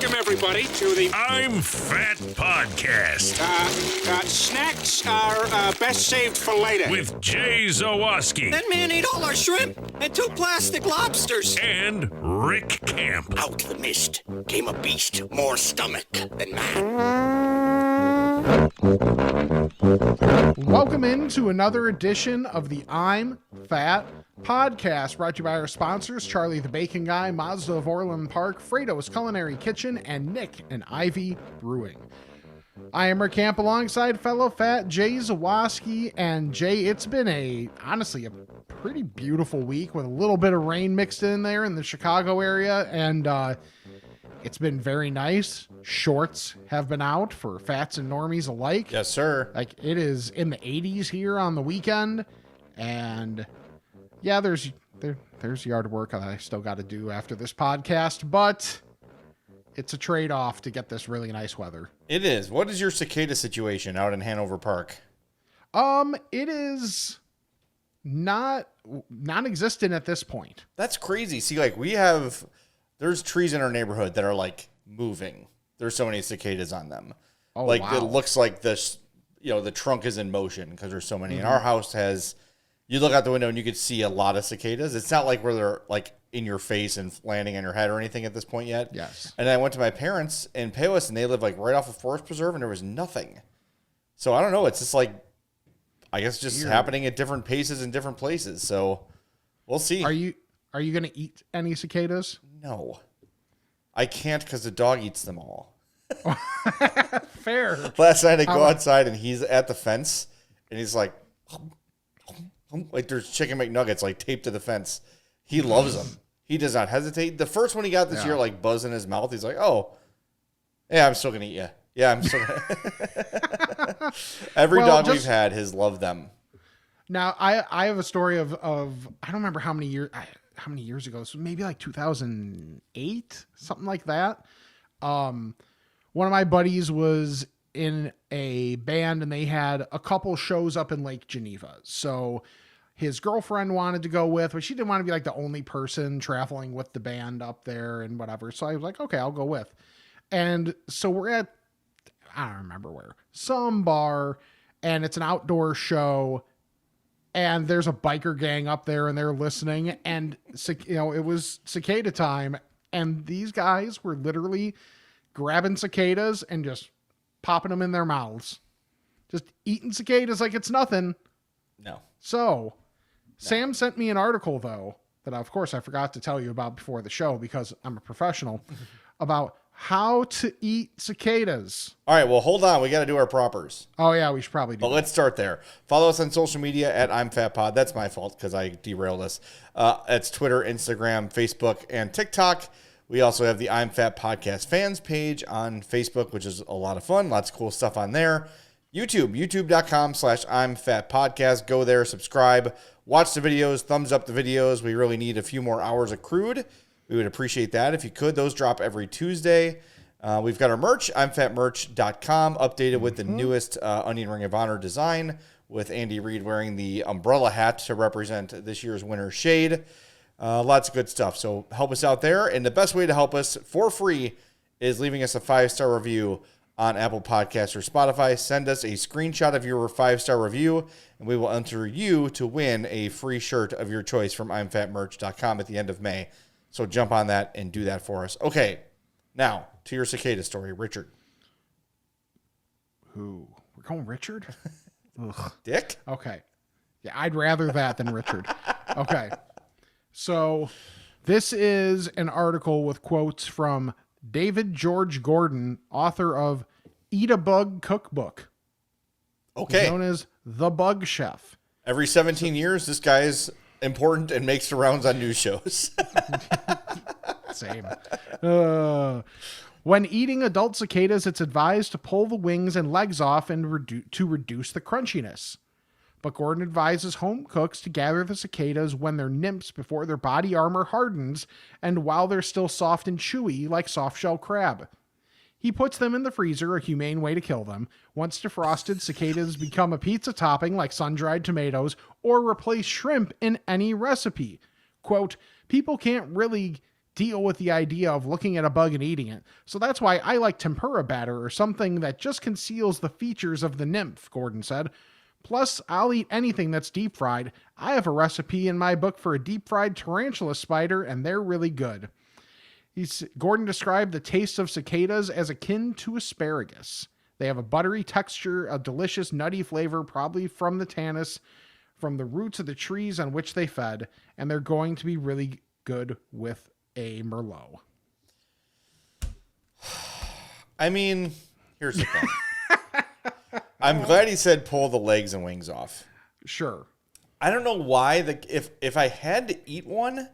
Welcome, everybody, to the I'm Fat Podcast. Snacks are best saved for later. With Jay Zawoski. That man ate all our shrimp and 2 plastic lobsters. And Rick Camp. Out the mist came a beast more stomach than man. Welcome into another edition of the I'm Fat Podcast, brought to you by our sponsors, Charlie the Bacon Guy, Mazda of Orland Park, Fredo's Culinary Kitchen, and Nick and Ivy Brewing. I am Rick Camp alongside fellow fat Jay Zawoski, and Jay, it's been honestly a pretty beautiful week with a little bit of rain mixed in there in the Chicago area, and it's been very nice. Shorts have been out for fats and normies alike. Yes, sir. Like, it is in the 80s here on the weekend, and yeah, there's yard work that I still got to do after this podcast, but it's a trade-off to get this really nice weather. It is. What is your cicada situation out in Hanover Park? It is non-existent at this point. That's crazy. See, like, there's trees in our neighborhood that are like moving. There's so many cicadas on them. Oh, like, wow. It looks like this, the trunk is in motion because there's so many. And our house you look out the window and you could see a lot of cicadas. It's not like where they're like in your face and landing on your head or anything at this point yet. Yes. And I went to my parents in Payless, and they live like right off of Forest Preserve, and there was nothing. So I don't know. It's just like, I guess just happening at different paces in different places. So we'll see. Are you going to eat any cicadas? No. I can't because the dog eats them all. Fair. Last night I go outside and he's at the fence and he's like there's chicken McNuggets like taped to the fence. He loves them. He does not hesitate. The first one he got this year, like buzz in his mouth, he's like, "Oh, yeah, I'm still gonna eat you. Yeah, I'm still gonna." Every dog we've had has loved them. Now I have a story of I don't remember how many years ago. So maybe like 2008, something like that. One of my buddies was in a band and they had a couple shows up in Lake Geneva. So his girlfriend wanted to go with, but she didn't want to be like the only person traveling with the band up there and whatever. So I was like, okay, I'll go with. And so we're at, I don't remember where, some bar, and it's an outdoor show. And there's a biker gang up there and they're listening, and it was cicada time, and these guys were literally grabbing cicadas and just popping them in their mouths, just eating cicadas like it's nothing. No. So Sam sent me an article though, that of course I forgot to tell you about before the show because I'm a professional, about how to eat cicadas. All right, well, hold on. We got to do our propers. Oh, yeah, we should probably do But let's start there. Follow us on social media at I'm Fat Pod. That's my fault because I derailed us. It's Twitter, Instagram, Facebook, and TikTok. We also have the I'm Fat Podcast fans page on Facebook, which is a lot of fun. Lots of cool stuff on there. youtube.com/I'm Fat Podcast. Go there, subscribe, watch the videos, thumbs up the videos. We really need a few more hours accrued. We would appreciate that if you could. Those drop every Tuesday. We've got our merch, I'mFatMerch.com, updated with the newest Onion Ring of Honor design, with Andy Reid wearing the umbrella hat to represent this year's winner shade. Lots of good stuff. So help us out there. And the best way to help us for free is leaving us a 5-star review on Apple Podcasts or Spotify. Send us a screenshot of your 5-star review, and we will enter you to win a free shirt of your choice from I'mFatMerch.com at the end of May. So jump on that and do that for us. Okay, now to your cicada story, Richard. Who? We're going Richard? Dick? Okay. Yeah, I'd rather that than Richard. Okay. So this is an article with quotes from David George Gordon, author of Eat a Bug Cookbook. Okay. Known as The Bug Chef. Every 17 years, this guy is important and makes the rounds on news shows. Same. When eating adult cicadas, it's advised to pull the wings and legs off and to reduce the crunchiness. But Gordon advises home cooks to gather the cicadas when they're nymphs before their body armor hardens and while they're still soft and chewy like soft-shell crab. He puts them in the freezer, a humane way to kill them. Once defrosted, cicadas become a pizza topping like sun-dried tomatoes or replace shrimp in any recipe. Quote, people can't really deal with the idea of looking at a bug and eating it. So that's why I like tempura batter or something that just conceals the features of the nymph, Gordon said. Plus, I'll eat anything that's deep fried. I have a recipe in my book for a deep fried tarantula spider, and they're really good. Gordon described the taste of cicadas as akin to asparagus. They have a buttery texture, a delicious nutty flavor, probably from the tannins, from the roots of the trees on which they fed, and they're going to be really good with a Merlot. I mean, here's the thing. I'm glad he said pull the legs and wings off. Sure. I don't know why. If I had to eat one,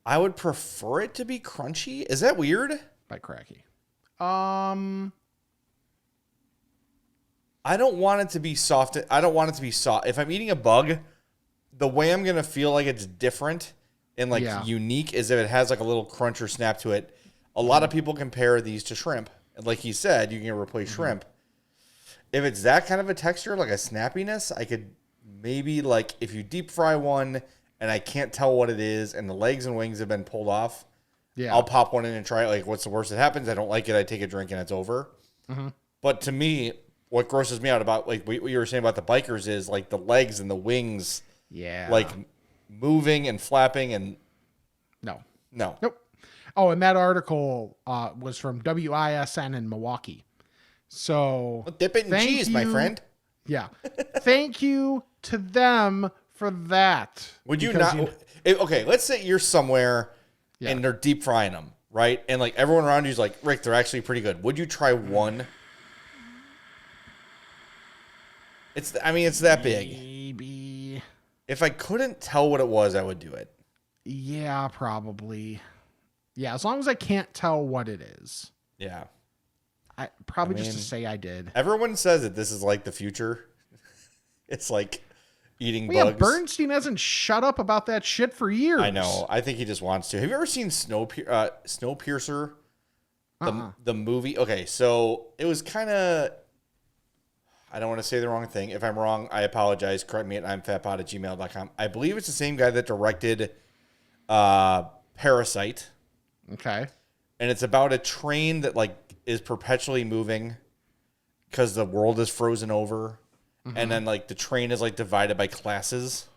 I would prefer it to be crunchy. Is that weird? By cracky. I don't want it to be soft. I don't want it to be soft. If I'm eating a bug, the way I'm going to feel like it's different and unique is if it has like a little crunch or snap to it. A lot of people compare these to shrimp. And like he said, you can replace shrimp. If it's that kind of a texture, like a snappiness, I could maybe like if you deep fry one and I can't tell what it is and the legs and wings have been pulled off, I'll pop one in and try it. Like, what's the worst that happens? I don't like it. I take a drink and it's over. But to me, what grosses me out about like what you were saying about the bikers is like the legs and the wings, like moving and flapping and no. Nope. Oh, and that article was from WISN in Milwaukee. So Well, dip it in cheese, my friend. Yeah. Thank you to them for that. Would you not? Okay, let's say you're somewhere and they're deep frying them, right? And like everyone around you is like, Rick, they're actually pretty good. Would you try one? It's that big. Maybe. If I couldn't tell what it was, I would do it. Yeah, probably. Yeah, as long as I can't tell what it is. Yeah. I probably just to say I did. Everyone says that this is like the future. It's like eating bugs. Yeah, Bernstein hasn't shut up about that shit for years. I know. I think he just wants to. Have you ever seen Snowpiercer? The movie? Okay, so it was kind of... I don't want to say the wrong thing. If I'm wrong, I apologize. Correct me at imfatpod@gmail.com. I believe it's the same guy that directed Parasite. Okay. And it's about a train that like is perpetually moving because the world is frozen over. And then like the train is like divided by classes.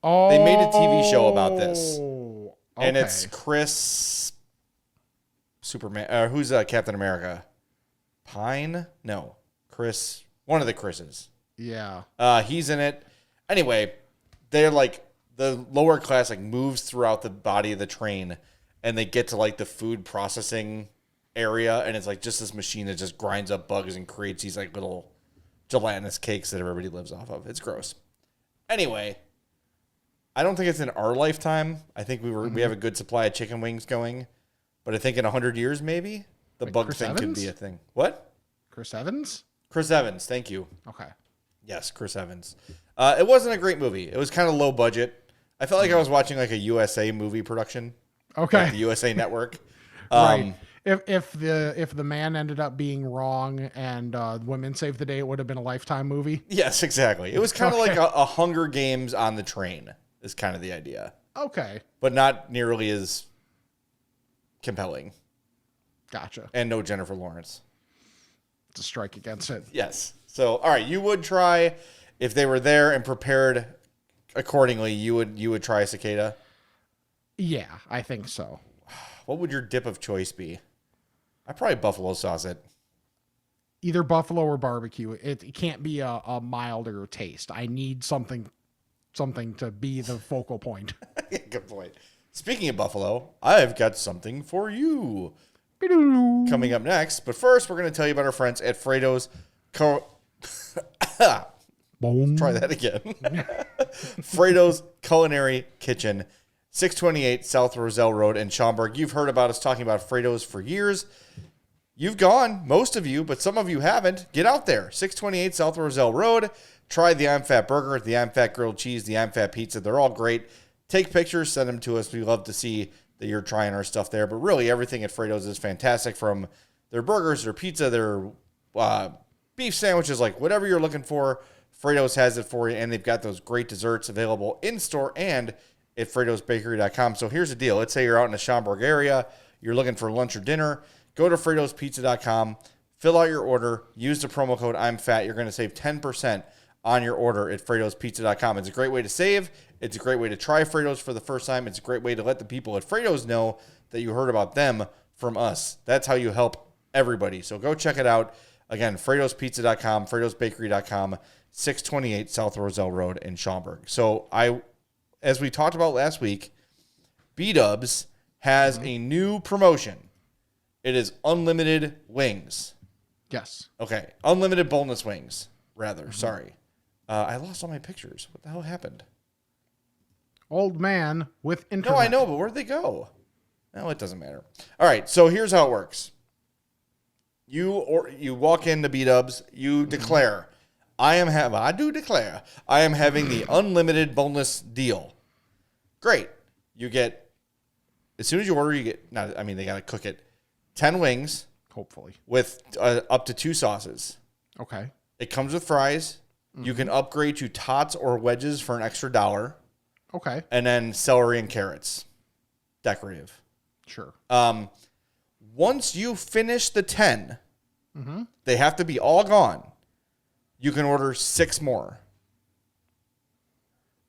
Oh. They made a TV show about this. Okay. And it's Chris Superman. Who's Captain America? Pine? No. Chris. One of the Chris's. Yeah. He's in it. Anyway, they're like the lower class like moves throughout the body of the train and they get to like the food processing area and it's like just this machine that just grinds up bugs and creates these like little gelatinous cakes that everybody lives off of. It's gross. Anyway, I don't think it's in our lifetime. I think we have a good supply of chicken wings going, but I think in 100 years maybe the Like bug Chris thing Evans? could be a thing. What? Chris Evans? Chris Evans, thank you. Okay. Yes, Chris Evans. It wasn't a great movie. It was kind of low budget. I felt like I was watching like a USA movie production. Okay. Like the USA Network. Right. If the man ended up being wrong and women saved the day, it would have been a Lifetime movie. Yes, exactly. It was kind of like a Hunger Games on the train is kind of the idea. Okay. But not nearly as compelling. Gotcha. And no Jennifer Lawrence. It's a strike against it. Yes. So, all right, you would try if they were there and prepared accordingly. You would try a cicada. Yeah, I think so. What would your dip of choice be? I'd probably buffalo sauce it. Either buffalo or barbecue. It can't be a milder taste. I need something to be the focal point. Good point. Speaking of buffalo, I've got something for you coming up next. But first, we're going to tell you about our friends at Fredo's. Try that again. Fredo's Culinary Kitchen, 628 South Roselle Road in Schaumburg. You've heard about us talking about Fredo's for years. You've gone, most of you, but some of you haven't. Get out there, 628 South Roselle Road. Try the I'm Fat Burger, the I'm Fat Grilled Cheese, the I'm Fat Pizza. They're all great. Take pictures, send them to us. We love to see that you're trying our stuff there. But really, everything at Fredo's is fantastic, from their burgers, their pizza, their beef sandwiches, like whatever you're looking for, Fredo's has it for you. And they've got those great desserts available in-store and at FredosBakery.com. So here's the deal. Let's say you're out in the Schaumburg area. You're looking for lunch or dinner. Go to FredosPizza.com. Fill out your order. Use the promo code I'm Fat. You're going to save 10% on your order at FredosPizza.com. It's a great way to save. It's a great way to try Fredos for the first time. It's a great way to let the people at Fredos know that you heard about them from us. That's how you help everybody. So go check it out. Again, FredosPizza.com, FredosBakery.com, 628 South Roselle Road in Schaumburg. So as we talked about last week, B-Dubs has a new promotion. It is unlimited wings. Yes. Okay. Unlimited boneless wings, rather. Sorry. I lost all my pictures. What the hell happened? Old man with internet. No, I know, but where'd they go? No, it doesn't matter. All right, so here's how it works. You walk into B-Dubs, you declare, I am having the unlimited boneless deal. Great. You get, as soon as you order, you get, they got to cook it, 10 wings. Hopefully. With up to 2 sauces. Okay. It comes with fries. You can upgrade to tots or wedges for an extra $1. Okay. And then celery and carrots. Decorative. Sure. Once you finish the 10, they have to be all gone. You can order 6 more.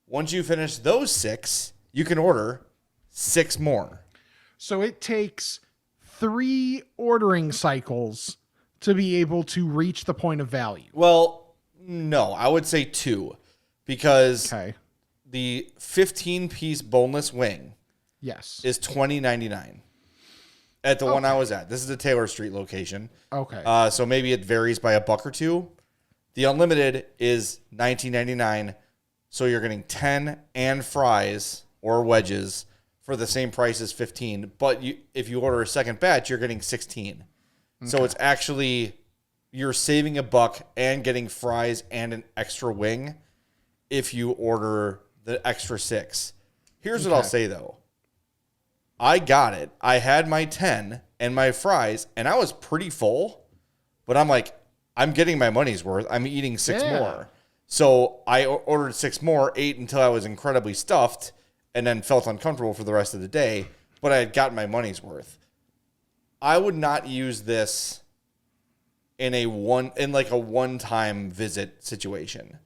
Once you finish those 6, you can order 6 more. So it takes 3 ordering cycles to be able to reach the point of value. Well, no, I would say 2, because Okay. the 15-piece boneless wing Yes. is $20.99 at the one I was at. This is the Taylor Street location. Okay. So maybe it varies by $1 or $2. The unlimited is $19.99, so you're getting 10 and fries or wedges for the same price as 15. But if you order a second batch, you're getting 16. So it's actually, you're saving $1 and getting fries and an extra wing if you order the extra 6. Here's what I'll say, though. I got it. I had my 10 and my fries, and I was pretty full. But I'm like, I'm getting my money's worth. I'm eating 6 more. So I ordered 6 more, ate until I was incredibly stuffed, and then felt uncomfortable for the rest of the day. But I had gotten my money's worth. I would not use this in a one-time visit situation.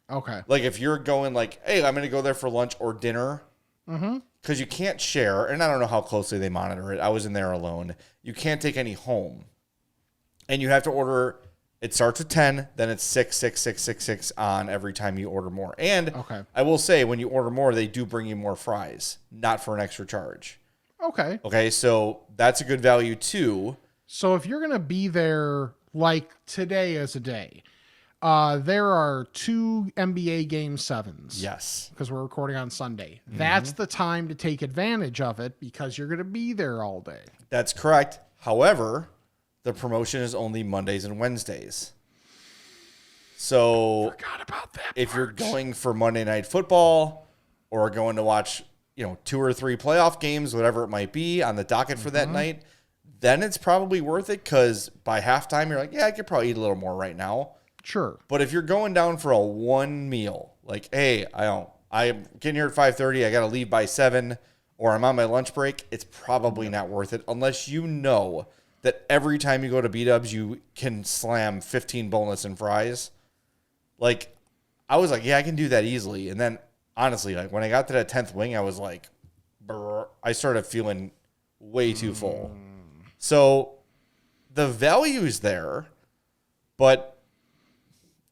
Okay. Like if you're going like, hey, I'm going to go there for lunch or dinner, because you can't share, and I don't know how closely they monitor it. I was in there alone. You can't take any home, and you have to order. It starts at 10, then it's 6, 6, 6, 6, 6 on every time you order more. And I will say, when you order more, they do bring you more fries, not for an extra charge. Okay. Okay, so that's a good value too. So if you're going to be there like today as a day, there are 2 NBA Game 7s. Yes. Because we're recording on Sunday. That's the time to take advantage of it because you're going to be there all day. That's correct. However, the promotion is only Mondays and Wednesdays. So Forgot about that. if you're going for Monday Night Football or going to watch, 2 or 3 playoff games, whatever it might be on the docket for that night, then it's probably worth it because by halftime, you're like, yeah, I could probably eat a little more right now. Sure. But if you're going down for a one meal, like, hey, I'm getting here at 5:30, I got to leave by 7, or I'm on my lunch break, it's probably not worth it unless you know that every time you go to B-Dubs, you can slam 15 boneless and fries. Like, I was like, yeah, I can do that easily. And then, honestly, like when I got to that 10th wing, I was like, brr, I started feeling way too full. So the value is there, but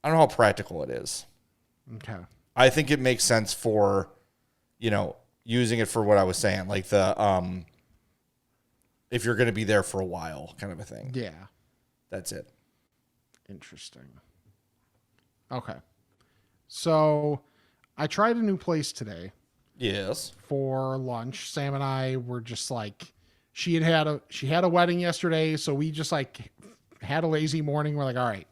I don't know how practical it is. Okay. I think it makes sense for, using it for what I was saying, like the if you're going to be there for a while kind of a thing. Yeah. That's it. Interesting. Okay. So I tried a new place today Yes. for lunch. Sam and I were just like, she had a wedding yesterday, so we just like had a lazy morning. We're like, all right,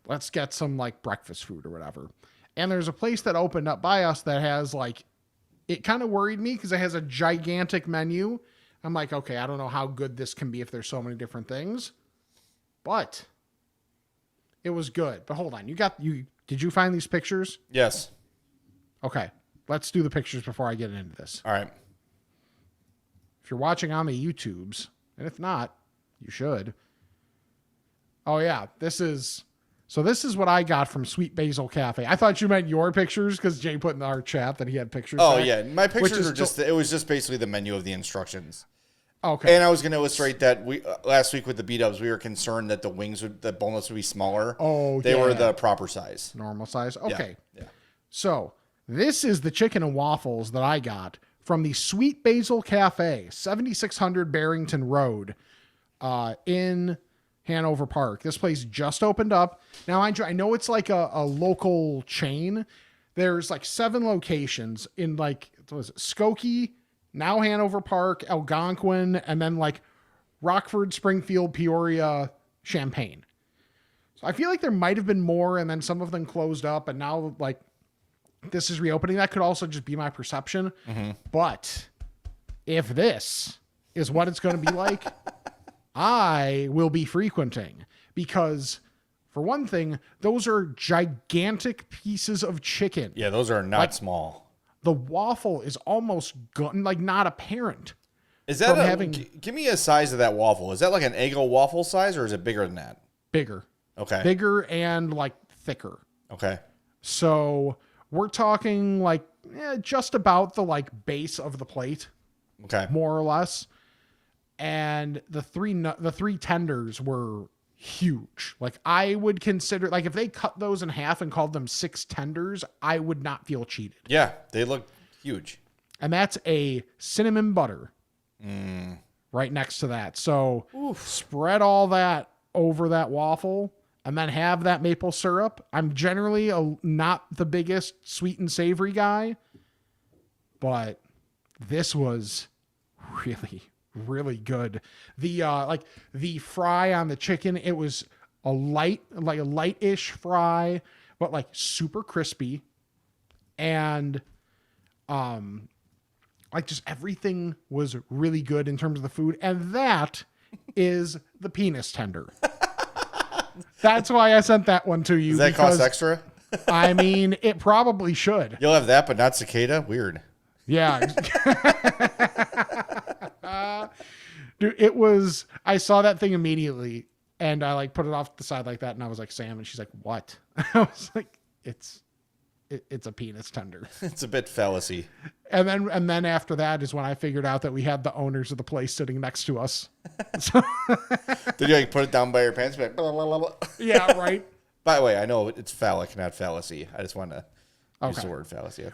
let's get some like breakfast food or whatever. And there's a place that opened up by us that has like, it kind of worried me because it has a gigantic menu. I'm like, okay, I don't know how good this can be if there's so many different things, but it was good. But hold on, did you find these pictures? Yes. Okay. let's do the pictures before I get into this. All right. If you're watching on the YouTubes, and if not, you should. Oh yeah, this is what I got from Sweet Basil Cafe. I thought you meant your pictures because Jay put in our chat that he had pictures. Oh back, yeah, my pictures is were it was just basically the menu of the instructions. Okay. And I was going to illustrate that we last week with the B-dubs, we were concerned that the boneless would be smaller. Oh, they were the proper size, normal size. Okay. Yeah. So this is the chicken and waffles that I got from the Sweet Basil Cafe, 7600 Barrington Road, in Hanover Park. This place just opened up. Now I know it's like a local chain. There's like 7 locations in like, what was it, Skokie, now Hanover Park, Algonquin, and then like Rockford, Springfield, Peoria, Champaign. So I feel like there might have been more, and then some of them closed up, and now like this is reopening. That could also just be my perception. Mm-hmm. But if this is what it's going to be like, I will be frequenting, because for one thing, those are gigantic pieces of chicken. Yeah, those are not small. The waffle is almost like not apparent. Is that give me a size of that waffle? Is that like an Eggo waffle size, or is it bigger than that? Bigger. Okay. Bigger and like thicker. Okay. So we're talking like just about the like base of the plate. Okay. More or less. And the three tenders were huge. Like I would consider, like if they cut those in half and called them 6 tenders, I would not feel cheated. Yeah, they look huge. And that's a cinnamon butter right next to that. So spread all that over that waffle and then have that maple syrup. I'm generally not the biggest sweet and savory guy, but this was really, really good. The fry on the chicken, it was a light-ish fry, but like super crispy. And like just everything was really good in terms of the food. And that is the penis tender. That's why I sent that one to you. Does that cost extra? I mean, it probably should. You'll have that, but not cicada? Weird. Yeah. Dude, I saw that thing immediately and I like put it off the side like that. And I was like, Sam, and she's like, what? I was like, it's a penis tender. It's a bit fallacy. And then after that is when I figured out that we had the owners of the place sitting next to us. So, did you like put it down by your pants? Like, blah, blah, blah, blah. Yeah, right. By the way, I know it's phallic, not fallacy. I just want to use the word fallacy.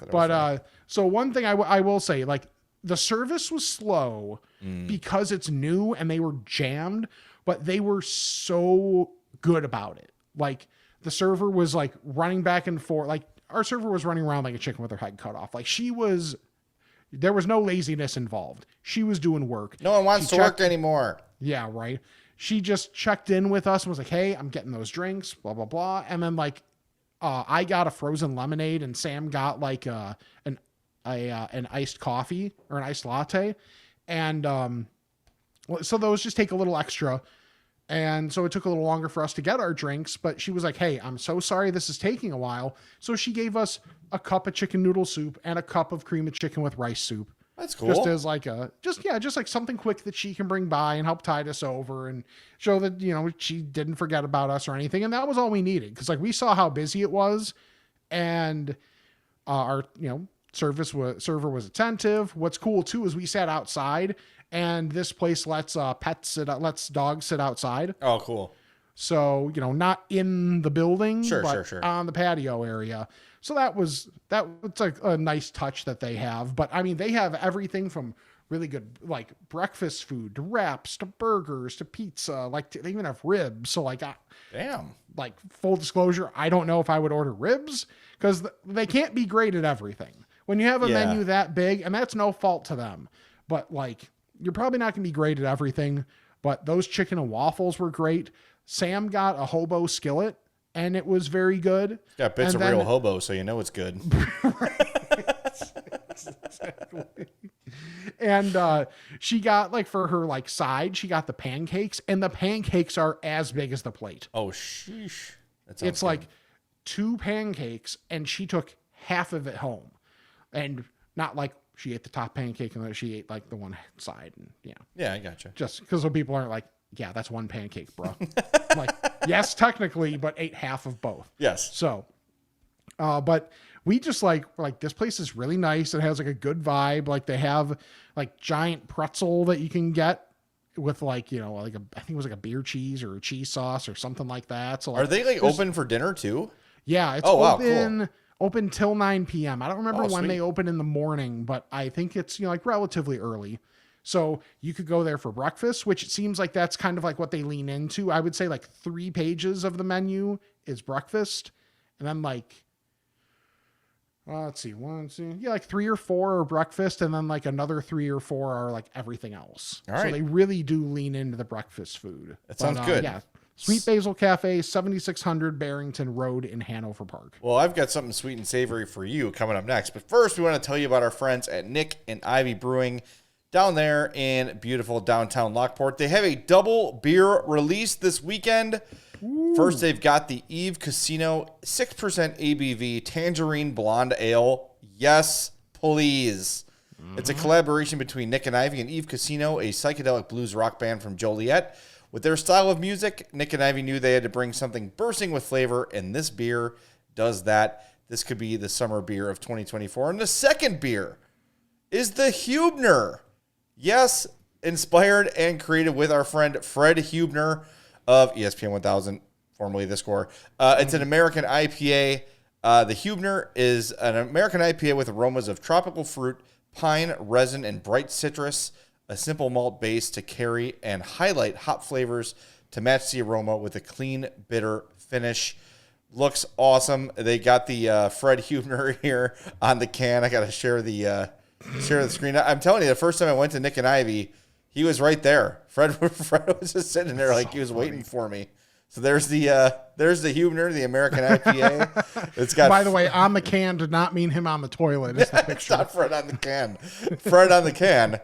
So one thing I will say, like the service was slow because it's new and they were jammed, but they were so good about it. Like the server was like running back and forth. Like our server was running around like a chicken with her head cut off. Like there was no laziness involved. She was doing work. No one wants to work anymore. Yeah, right. She just checked in with us and was like, hey, I'm getting those drinks, blah, blah, blah. And then like, I got a frozen lemonade and Sam got like an iced coffee or an iced latte. And so those just take a little extra. And so it took a little longer for us to get our drinks, but she was like, hey, I'm so sorry this is taking a while. So she gave us a cup of chicken noodle soup and a cup of cream of chicken with rice soup. That's cool. Just as like just like something quick that she can bring by and help tide us over and show that, she didn't forget about us or anything. And that was all we needed. Cause like we saw how busy it was and our, server was attentive. What's cool too, is we sat outside and this place lets dogs sit outside. Oh, cool. So, not in the building, sure. On the patio area. So it's like a nice touch that they have. But I mean, they have everything from really good, like breakfast food to wraps to burgers to pizza. Like they even have ribs. So like, damn, like full disclosure, I don't know if I would order ribs because they can't be great at everything. When you have a menu that big, and that's no fault to them, but like, you're probably not going to be great at everything. But those chicken and waffles were great. Sam got a hobo skillet. And it was very good. Got bits of real hobo, so you know it's good. Exactly. And she got like for her like side, she got the pancakes, and the pancakes are as big as the plate. Oh sheesh! It's good. Like 2 pancakes, and she took half of it home. And not like she ate the top pancake and then she ate like the one side. And Yeah, I gotcha. just because so people aren't like, yeah, that's one pancake, bro. Like, yes, technically, but ate half of both. Yes. So, but we just like this place is really nice. It has like a good vibe. Like they have like giant pretzel that you can get with like, like I think it was like a beer cheese or a cheese sauce or something like that. So like, Are they like open for dinner too? Yeah, it's open till 9 p.m. I don't remember when they open in the morning, but I think it's like relatively early. So you could go there for breakfast, which it seems like that's kind of like what they lean into. I would say like 3 pages of the menu is breakfast. And then like, let's see, like 3 or 4 are breakfast. And then like another 3 or 4 are like everything else. All right. So they really do lean into the breakfast food. That sounds good. Yeah. Sweet Basil Cafe, 7600 Barrington Road in Hanover Park. Well, I've got something sweet and savory for you coming up next. But first, we want to tell you about our friends at Nick and Ivy Brewing down there in beautiful downtown Lockport. They have a double beer release this weekend. Ooh. First, they've got the Eve Casino 6% ABV Tangerine Blonde Ale. Yes, please. Mm-hmm. It's a collaboration between Nick and Ivy and Eve Casino, a psychedelic blues rock band from Joliet. With their style of music, Nick and Ivy knew they had to bring something bursting with flavor, and this beer does that. This could be the summer beer of 2024. And the second beer is the Hubner. Yes, inspired and created with our friend Fred Hubner of ESPN 1000, formerly The Score. It's an American IPA. The Hubner is an American IPA with aromas of tropical fruit, pine, resin, and bright citrus. A simple malt base to carry and highlight hop flavors to match the aroma with a clean, bitter finish. Looks awesome. They got the Fred Hubner here on the can. I got to share the screen. I'm telling you, the first time I went to Nick and Ivy, he was right there. Fred was just sitting there like he was waiting for me. So there's the Hubner, the American IPA. It's got. By the way, on the can did not mean him on the toilet. It's the picture. It's not Fred on the can. Fred on the can.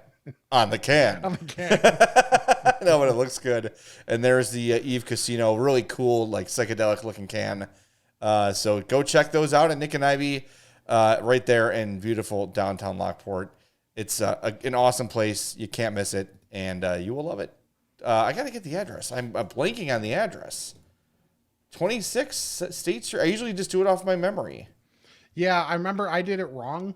On the can. On the can. No, but it looks good. And there's the Eve Casino, really cool, like psychedelic looking can. So go check those out at Nick and Ivy, right there in beautiful downtown Lockport. It's an awesome place. You can't miss it, and you will love it. I got to get the address. I'm blanking on the address. 26 State Street. I usually just do it off my memory. Yeah, I remember I did it wrong.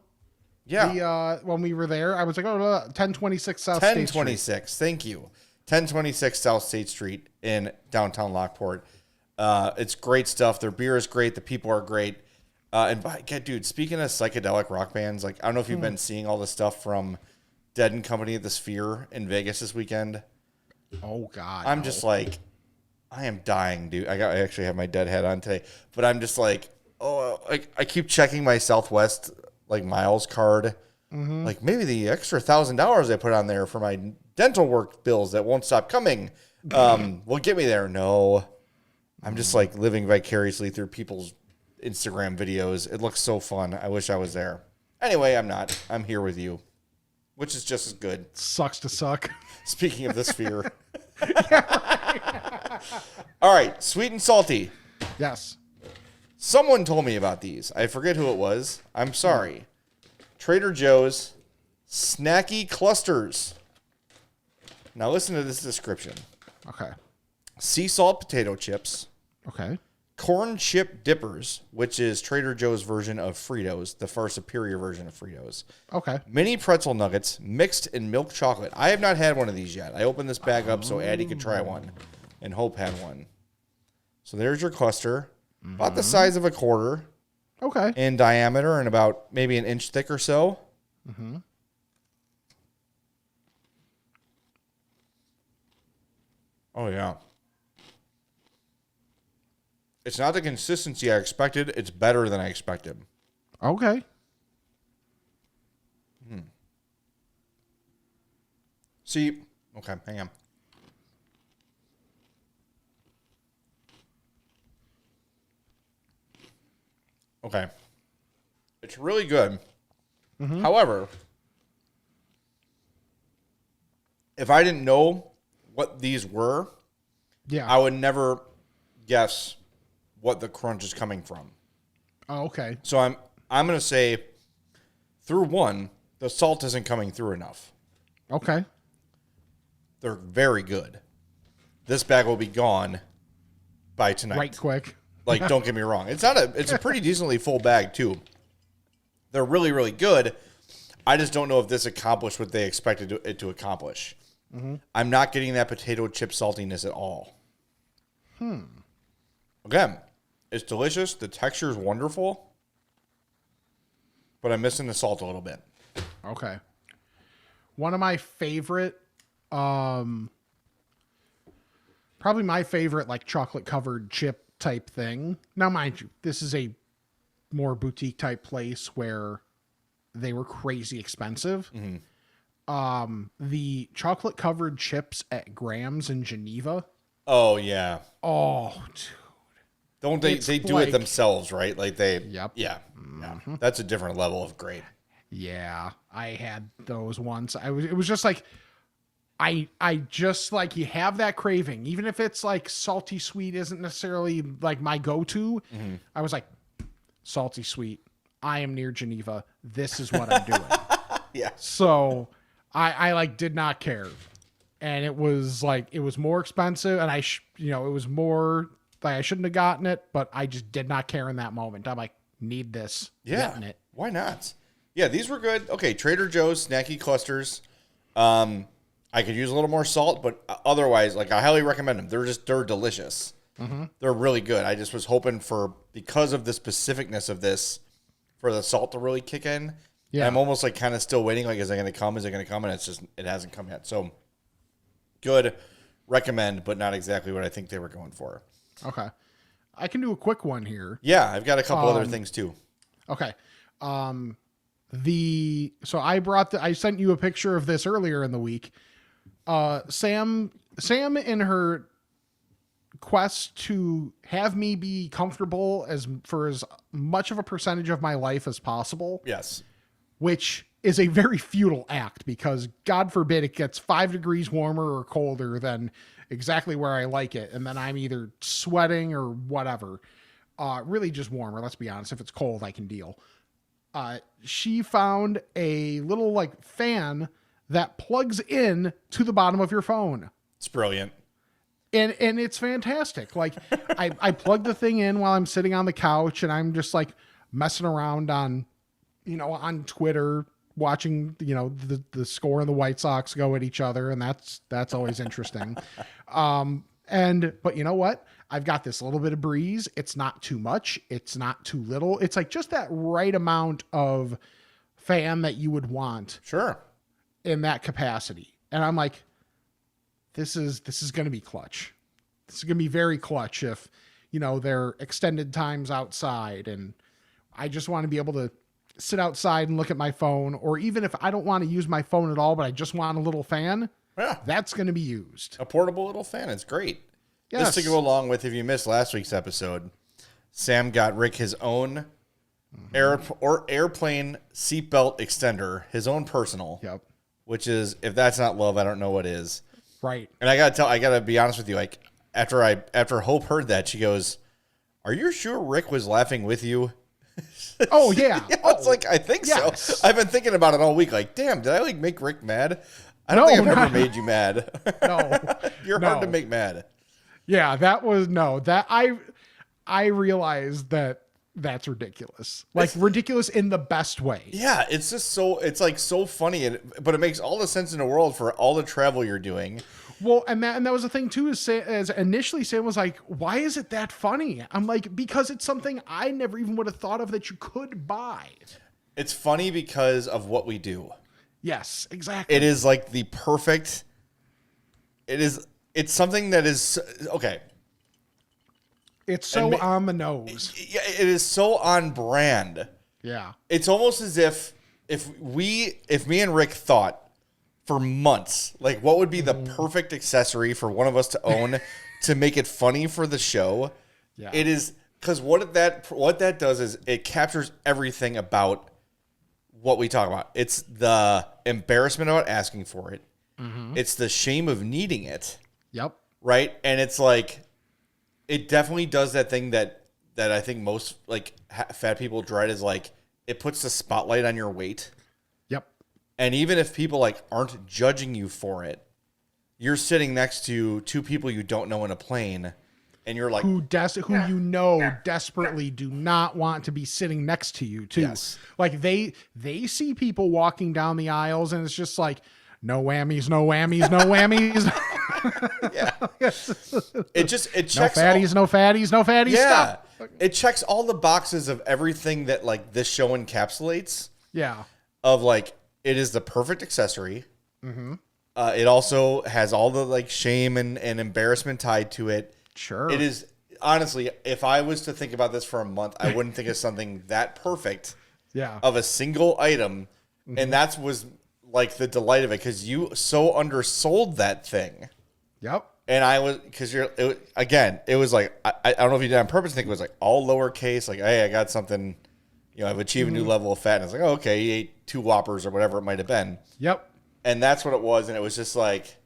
Yeah. When we were there, I was like, 1026 South State Street. 1026. Thank you. 1026 South State Street in downtown Lockport. It's great stuff. Their beer is great. The people are great. Dude, speaking of psychedelic rock bands, like I don't know if you've been seeing all the stuff from Dead and Company at the Sphere in Vegas this weekend. Oh God. I'm just like, I am dying, dude. I actually have my Dead hat on today, but I'm just like, I keep checking my Southwest like miles card. Mm-hmm. Like maybe the extra $1,000 I put on there for my dental work bills that won't stop coming will get me there. No, I'm just like living vicariously through people's Instagram videos. It looks so fun. I wish I was there. Anyway, I'm not. I'm here with you, which is just as good. Sucks to suck. Speaking of the Sphere. All right, sweet and salty. Yes. Someone told me about these. I forget who it was. I'm sorry. Trader Joe's Snacky Clusters. Now listen to this description. Okay. Sea salt potato chips. Okay. Corn chip dippers, which is Trader Joe's version of Fritos, the far superior version of Fritos. Okay. Mini pretzel nuggets mixed in milk chocolate. I have not had one of these yet. I opened this bag up so Addie could try one, and Hope had one. So there's your cluster. About the size of a quarter. Okay. In diameter and about maybe an inch thick or so. Mm-hmm. Oh, yeah. It's not the consistency I expected. It's better than I expected. Okay. See, okay, hang on. Okay. It's really good. Mm-hmm. However, if I didn't know what these were, I would never guess what the crunch is coming from. Oh, okay. So I'm going to say through one, the salt isn't coming through enough. Okay. They're very good. This bag will be gone by tonight. Right quick. Like, don't get me wrong. It's a pretty decently full bag, too. They're really, really good. I just don't know if this accomplished what they expected it to accomplish. Mm-hmm. I'm not getting that potato chip saltiness at all. Again, it's delicious. The texture is wonderful. But I'm missing the salt a little bit. Okay. One of my favorite, probably my favorite, like chocolate covered chip type thing. Now, mind you, this is a more boutique type place where they were crazy expensive. Mm-hmm. The chocolate covered chips at Graham's in Geneva. Oh, yeah. Oh, dude. Don't they? They do it themselves, right? Like they. Yep. Yeah. Mm-hmm. That's a different level of great. Yeah, I had those once. It was just like, I just like, you have that craving, even if it's like salty sweet isn't necessarily like my go-to. Mm-hmm. I was like, salty sweet. I am near Geneva. This is what I'm doing. Yeah. So I like did not care. And it was like, it was more expensive and it was more like I shouldn't have gotten it, but I just did not care in that moment. I'm like, need this. Yeah. Getting it. Why not? Yeah, these were good. Okay, Trader Joe's Snacky clusters. I could use a little more salt, but otherwise, like, I highly recommend them. They're delicious. Mm-hmm. They're really good. I just was hoping because of the specificness of this, for the salt to really kick in. Yeah. I'm almost like kind of still waiting. Like, is it going to come? Is it going to come? And it hasn't come yet. So good. Recommend, but not exactly what I think they were going for. Okay. I can do a quick one here. Yeah. I've got a couple other things too. Okay. So I sent you a picture of this earlier in the week. Sam in her quest to have me be comfortable for as much of a percentage of my life as possible. Yes. Which is a very futile act because God forbid it gets 5 degrees warmer or colder than exactly where I like it. And then I'm either sweating or whatever. Really just warmer. Let's be honest. If it's cold, I can deal. She found a little like fan that plugs in to the bottom of your phone. It's brilliant. And it's fantastic. Like I plug the thing in while I'm sitting on the couch and I'm just like messing around on Twitter, watching, the score and the White Sox go at each other. And that's always interesting. But you know what? I've got this little bit of breeze. It's not too much. It's not too little. It's like just that right amount of fan that you would want. Sure. In that capacity. And I'm like, this is going to be clutch. This is going to be very clutch if, they're extended times outside. And I just want to be able to sit outside and look at my phone. Or even if I don't want to use my phone at all, but I just want a little fan. Yeah. That's going to be used. A portable little fan. It's great. Yes. Just to go along with, if you missed last week's episode, Sam got Rick his own airplane seatbelt extender, his own personal. Yep. Which is, if that's not love, I don't know what is. Right. And I gotta be honest with you. Like after Hope heard that, she goes, "Are you sure Rick was laughing with you?" Oh yeah. It's like, I think so. I've been thinking about it all week. Like, damn, did I like make Rick mad? I don't think I've ever made you mad. No. You're hard to make mad. Yeah, I realized that's ridiculous. Like ridiculous in the best way. Yeah, it's just it's like so funny, but it makes all the sense in the world for all the travel you're doing. Well, and that was the thing too, as initially Sam was like, why is it that funny? I'm like, because it's something I never even would have thought of that you could buy. It's funny because of what we do. Yes, exactly. It is like the perfect, it's something that is, okay. It's so on the nose. Yeah, it is so on brand. Yeah. It's almost as if me and Rick thought for months, like what would be the perfect accessory for one of us to own to make it funny for the show. Yeah. It is, because what that does is it captures everything about what we talk about. It's the embarrassment about asking for it. Mm-hmm. It's the shame of needing it. Yep. Right? And it's like, it definitely does that thing that I think most like fat people dread, is like, it puts the spotlight on your weight. And even if people like aren't judging you for it, you're sitting next to two people you don't know in a plane, and you're like, who desperately do not want to be sitting next to you too. Yes. Like they see people walking down the aisles, and it's just like, no whammies, no whammies, no whammies. it checks no fatties, no fatties. Yeah, Stop. it checks all the boxes of everything that like this show encapsulates. Yeah. Of like, it is the perfect accessory. Mm-hmm. It also has all the like shame and embarrassment tied to it. Sure. It is, honestly, if I was to think about this for a month, I wouldn't think of something that perfect. Yeah. Of a single item. Mm-hmm. And that was like the delight of it, because you so undersold that thing. Yep. And I was, because it was like, I don't know if you did it on purpose. I think it was like all lowercase, like, hey, I got something, I've achieved a new level of fat. And it's like, oh, okay, you ate 2 Whoppers or whatever it might have been. Yep. And that's what it was. And it was just like,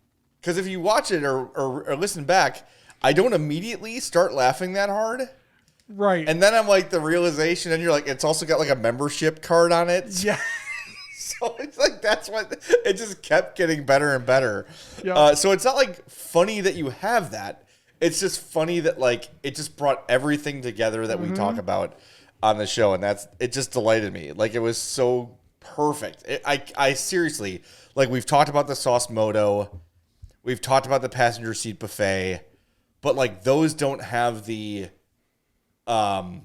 because if you watch it or listen back, I don't immediately start laughing that hard. Right. And then I'm like, the realization, and you're like, it's also got like a membership card on it. Yeah. So it's like, that's what, it just kept getting better and better. Yep. So it's not like funny that you have that. It's just funny that like, it just brought everything together that we talk about on the show. And it just delighted me. Like, it was so perfect. I seriously, like, we've talked about the sauce moto. We've talked about the passenger seat buffet, but like, those don't have the, like,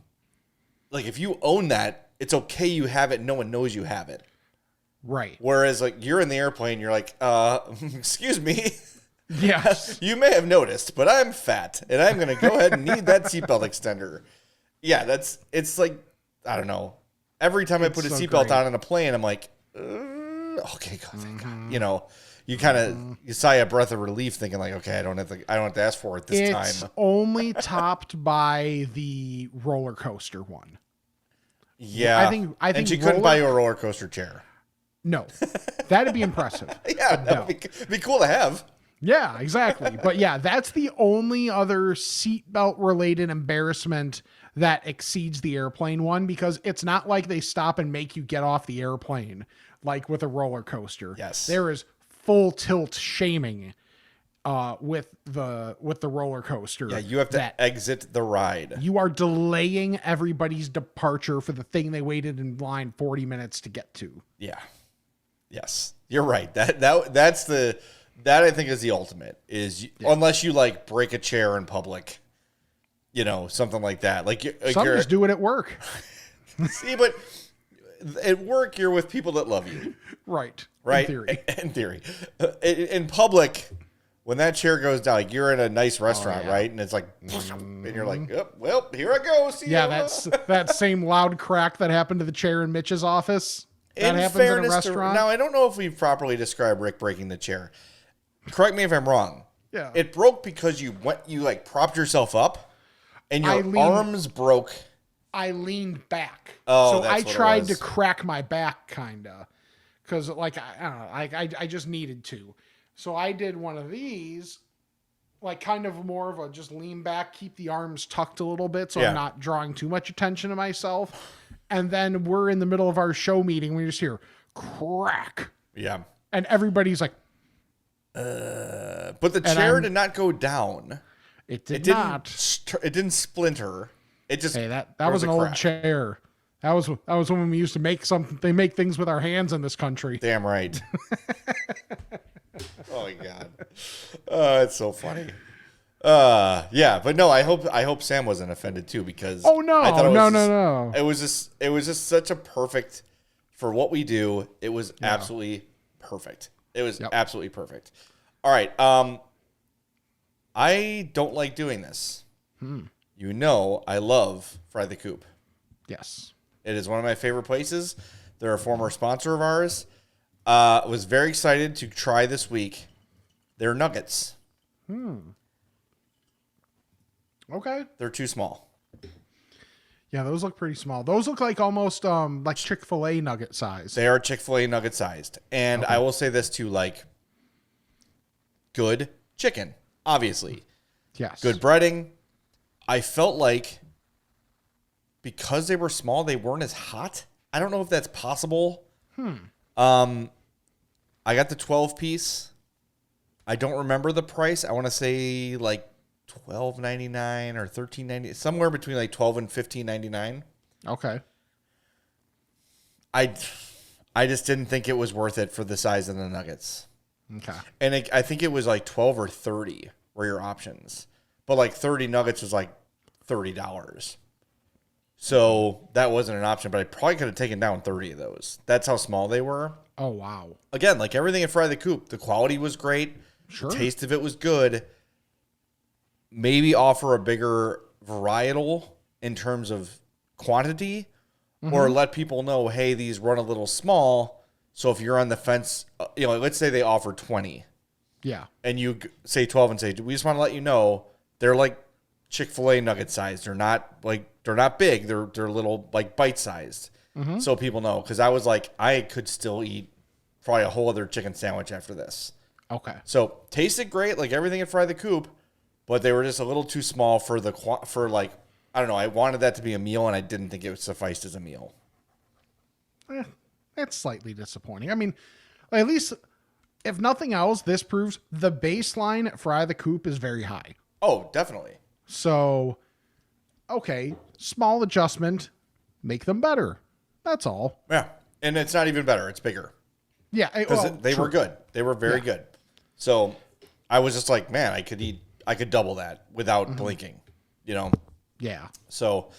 if you own that, it's okay you have it. No one knows you have it. Right. Whereas like, you're in the airplane, you're like, excuse me. Yes. You may have noticed, but I'm fat and I'm going to go ahead and need that seatbelt extender. Yeah, it's like, I don't know. Every time I put a seatbelt on a plane, I'm like, okay, thank God. You kind of you sigh a breath of relief, thinking like, okay, I don't have to ask for it this time. It's only topped by the roller coaster one. Yeah, I think. And she couldn't buy you a roller coaster chair. No, that'd be impressive. Yeah, that would be cool to have. Yeah, exactly. But yeah, that's the only other seatbelt related embarrassment that exceeds the airplane one, because it's not like they stop and make you get off the airplane like with a roller coaster. Yes. There is full tilt shaming with the roller coaster. Yeah, you have to exit the ride. You are delaying everybody's departure for the thing they waited in line 40 minutes to get to. Yeah. Yes. You're right. That I think is the ultimate unless you like break a chair in public, something like that. Some just do it at work. See, but at work, you're with people that love you. Right. Right. In theory. In public, when that chair goes down, like, you're in a nice restaurant, right? And it's like, and you're like, oh, well, here I go. See ya. That's that same loud crack that happened to the chair in Mitch's office. That happens in a restaurant. Now, I don't know if we've properly described Rick breaking the chair. Correct me if I'm wrong. Yeah. It broke because you like propped yourself up and your arms broke. I leaned back. Oh, so I tried to crack my back kinda. Cause like, I don't know, I just needed to. So I did one of these, like kind of more of a just lean back, keep the arms tucked a little bit so I'm not drawing too much attention to myself. And then we're in the middle of our show meeting. We just hear crack. Yeah. And everybody's like, but the chair did not go down. It didn't splinter. It just, that was an old chair. That was when we used to make something. They make things with our hands in this country. Damn right. Oh my God. It's so funny. Yeah, but no, I hope Sam wasn't offended too, because no. It was just such a perfect, for what we do. It was absolutely perfect. It was absolutely perfect. All right. I don't like doing this. I love Fry the Coop. Yes. It is one of my favorite places. They're a former sponsor of ours. I was very excited to try this week their nuggets. Okay. They're too small. Yeah, those look pretty small. Those look like almost like Chick-fil-A nugget size. They are Chick-fil-A nugget sized. And I will say this too, like, good chicken, obviously. Yes. Good breading. I felt like because they were small, they weren't as hot. I don't know if that's possible. I got the 12 piece. I don't remember the price. I want to say like $12.99 or $13.90, somewhere between like $12 and $15.99. Okay. I just didn't think it was worth it for the size of the nuggets. Okay. And I think it was like 12 or 30 were your options. But like 30 nuggets was like $30. So that wasn't an option, but I probably could have taken down 30 of those. That's how small they were. Oh, wow. Again, like everything at Fry the Coop, the quality was great. Sure. The taste of it was good. Maybe offer a bigger varietal in terms of quantity, or let people know, hey, these run a little small. So if you're on the fence, let's say they offer 20. Yeah. And you say 12 and say, we just want to let you know they're like Chick-fil-A nugget size. They're not big. They're little like bite sized. So people know. Because I was like, I could still eat probably a whole other chicken sandwich after this. Okay. So tasted great, like everything at Fry the Coop, but they were just a little too small for I don't know. I wanted that to be a meal, and I didn't think it sufficed as a meal. That's slightly disappointing. I mean, at least if nothing else, this proves the baseline Fry the Coop is very high. Oh, definitely. So, okay, small adjustment, make them better. That's all. Yeah, and it's not even better. It's bigger. Yeah, Because they were good. They were very good. So I was just like, man, I could double that without blinking, Yeah. So